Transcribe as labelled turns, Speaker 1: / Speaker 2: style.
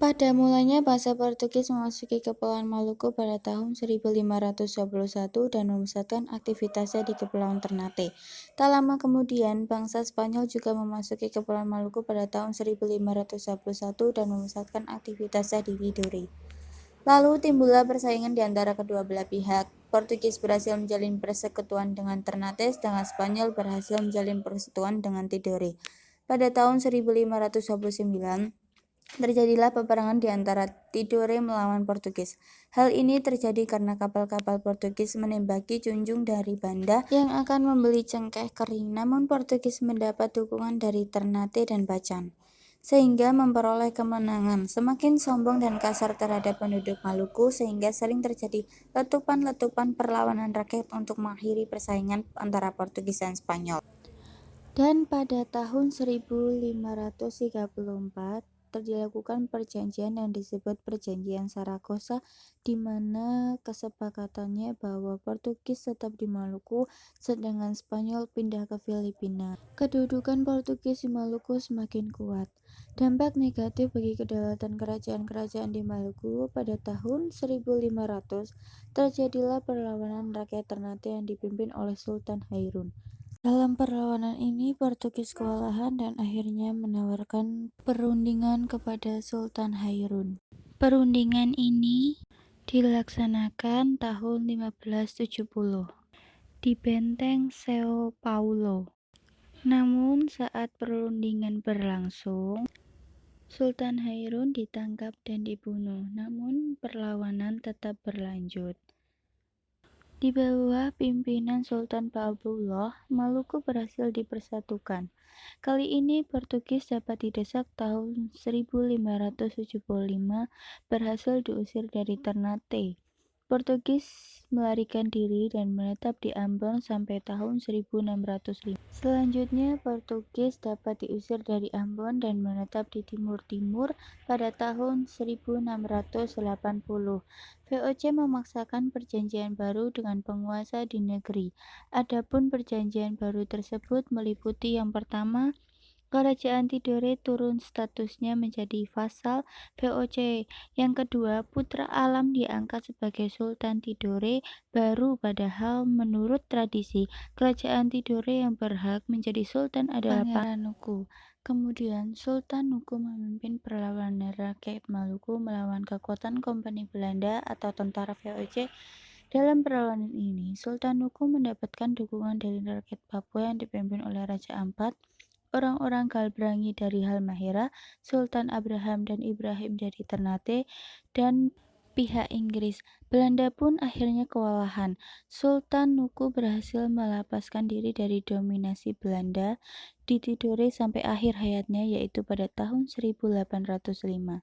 Speaker 1: Pada mulanya bangsa Portugis memasuki Kepulauan Maluku pada tahun 1521 dan memusatkan aktivitasnya di Kepulauan Ternate. Tak lama kemudian, bangsa Spanyol juga memasuki Kepulauan Maluku pada tahun 1521 dan memusatkan aktivitasnya di Tidore. Lalu timbullah persaingan di antara kedua belah pihak. Portugis berhasil menjalin persekutuan dengan Ternate, sedangkan Spanyol berhasil menjalin persekutuan dengan Tidore. Pada tahun 1529, terjadilah peperangan di antara Tidore melawan Portugis. Hal ini terjadi karena kapal-kapal Portugis menembaki Junjung dari Banda yang akan membeli cengkeh kering, namun Portugis mendapat dukungan dari Ternate dan Bacan, sehingga memperoleh kemenangan. Semakin sombong dan kasar terhadap penduduk Maluku, sehingga sering terjadi letupan-letupan perlawanan rakyat untuk mengakhiri persaingan antara Portugis dan Spanyol. Dan pada tahun 1534 dilakukan perjanjian yang disebut Perjanjian Saragossa, di mana kesepakatannya bahwa Portugis tetap di Maluku sedangkan Spanyol pindah ke Filipina. Kedudukan Portugis di Maluku semakin kuat. Dampak negatif bagi kedaulatan kerajaan-kerajaan di Maluku. Pada tahun 1500 terjadilah perlawanan rakyat Ternate yang dipimpin oleh Sultan Hairun. Dalam perlawanan ini, Portugis kewalahan dan akhirnya menawarkan perundingan kepada Sultan Hairun. Perundingan ini dilaksanakan tahun 1570 di Benteng São Paulo. Namun saat perundingan berlangsung, Sultan Hairun ditangkap dan dibunuh, namun perlawanan tetap berlanjut. Di bawah pimpinan Sultan Baabullah, Maluku berhasil dipersatukan. Kali ini Portugis dapat didesak. Tahun 1575 berhasil diusir dari Ternate. Portugis melarikan diri dan menetap di Ambon sampai tahun 1605. Selanjutnya Portugis dapat diusir dari Ambon dan menetap di timur-timur pada tahun 1680. VOC memaksakan perjanjian baru dengan penguasa di negeri. Adapun perjanjian baru tersebut meliputi yang pertama, Kerajaan Tidore turun statusnya menjadi vasal VOC. Yang kedua, putra Alam diangkat sebagai Sultan Tidore baru, padahal menurut tradisi, Kerajaan Tidore yang berhak menjadi Sultan adalah Pangeran Nuku. Kemudian, Sultan Nuku memimpin perlawanan rakyat Maluku melawan kekuatan Kompani Belanda atau tentara VOC. Dalam perlawanan ini, Sultan Nuku mendapatkan dukungan dari rakyat Papua yang dipimpin oleh Raja Ampat, orang-orang Galbrangi dari Halmahera, Sultan Abraham dan Ibrahim dari Ternate, dan pihak Inggris. Belanda pun akhirnya kewalahan. Sultan Nuku berhasil melepaskan diri dari dominasi Belanda di Tidore sampai akhir hayatnya, yaitu pada tahun 1805.